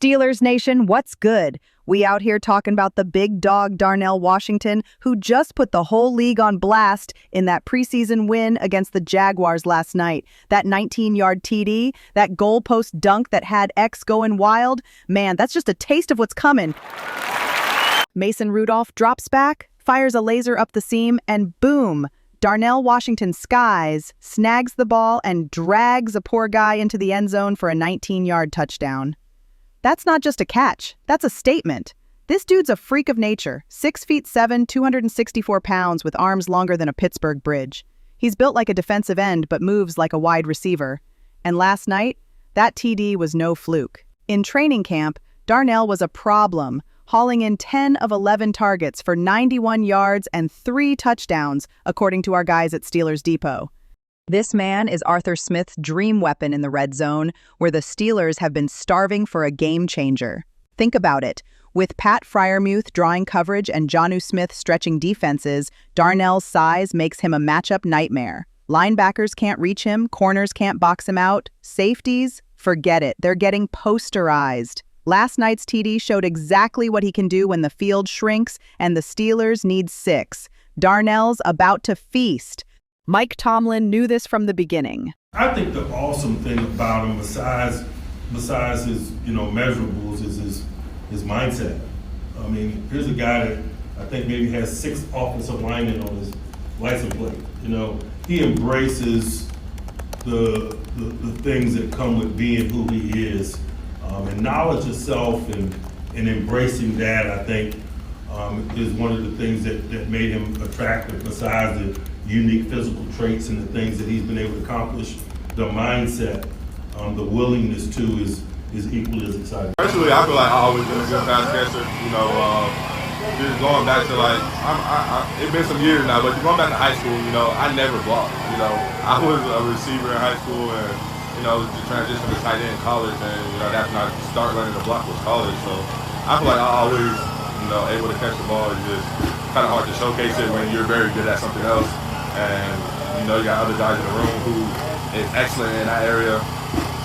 Steelers Nation, what's good? We out here talking about the big dog Darnell Washington, who just put the whole league on blast in that preseason win against the Jaguars last night. That 19-yard TD, that goalpost dunk that had X going wild. Man, that's just a taste of what's coming. Mason Rudolph drops back, fires a laser up the seam, and boom! Darnell Washington skies, snags the ball, and drags a poor guy into the end zone for a 19-yard touchdown. That's not just a catch, that's a statement. This dude's a freak of nature, 6'7", 264 pounds with arms longer than a Pittsburgh bridge. He's built like a defensive end but moves like a wide receiver. And last night, that TD was no fluke. In training camp, Darnell was a problem, hauling in 10 of 11 targets for 91 yards and 3 touchdowns, according to our guys at Steelers Depot. This man is Arthur Smith's dream weapon in the red zone, where the Steelers have been starving for a game changer. Think about it. With Pat Freiermuth drawing coverage and Jonnu Smith stretching defenses, Darnell's size makes him a matchup nightmare. Linebackers can't reach him, corners can't box him out. Safeties? Forget it. They're getting posterized. Last night's TD showed exactly what he can do when the field shrinks and the Steelers need 6. Darnell's about to feast. Mike Tomlin knew this from the beginning. I think the awesome thing about him, besides his measurables, is his mindset. I mean, here's a guy that I think maybe has 6 offensive linemen on his license plate. He embraces the things that come with being who he is, and knowledge of self and embracing that, I think, is one of the things that made him attractive. Besides the unique physical traits and the things that he's been able to accomplish, the mindset, the willingness to is equally as exciting. Personally, I feel like I always been a good pass catcher. Just going back to it's been some years now, but going back to high school, I never blocked. I was a receiver in high school, and the transition to tight end in college, and that's when I start learning to block was college. So I feel like I always, able to catch the ball. It's just kind of hard to showcase it when you're very good at something else. And you got other guys in the room who is excellent in that area.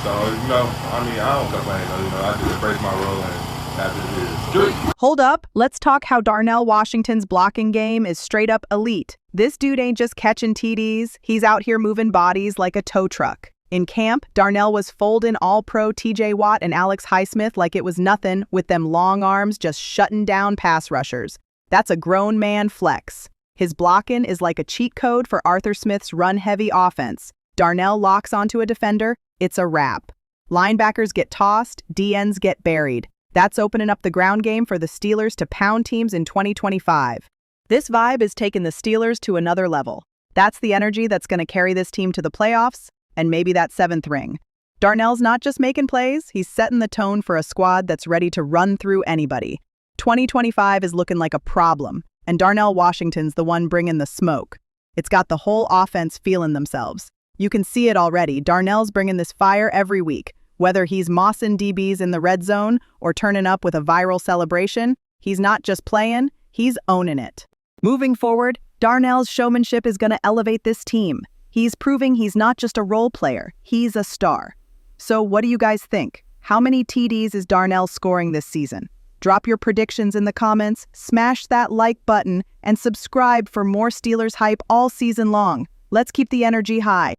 So I don't complain. I just embrace my role and happy to be here. Hold up, let's talk how Darnell Washington's blocking game is straight up elite. This dude ain't just catching TDs, he's out here moving bodies like a tow truck. In camp, Darnell was folding all-pro TJ Watt and Alex Highsmith like it was nothing, with them long arms just shutting down pass rushers. That's a grown man flex. His blocking is like a cheat code for Arthur Smith's run-heavy offense. Darnell locks onto a defender, it's a wrap. Linebackers get tossed, DNs get buried. That's opening up the ground game for the Steelers to pound teams in 2025. This vibe is taking the Steelers to another level. That's the energy that's going to carry this team to the playoffs, and maybe that 7th ring. Darnell's not just making plays, he's setting the tone for a squad that's ready to run through anybody. 2025 is looking like a problem, and Darnell Washington's the one bringing the smoke. It's got the whole offense feeling themselves. You can see it already. Darnell's bringing this fire every week. Whether he's mossing DBs in the red zone or turning up with a viral celebration, he's not just playing, he's owning it. Moving forward, Darnell's showmanship is going to elevate this team. He's proving he's not just a role player, he's a star. So what do you guys think? How many TDs is Darnell scoring this season? Drop your predictions in the comments, smash that like button, and subscribe for more Steelers hype all season long. Let's keep the energy high.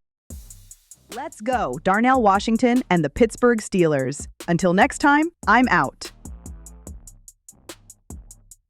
Let's go, Darnell Washington and the Pittsburgh Steelers. Until next time, I'm out.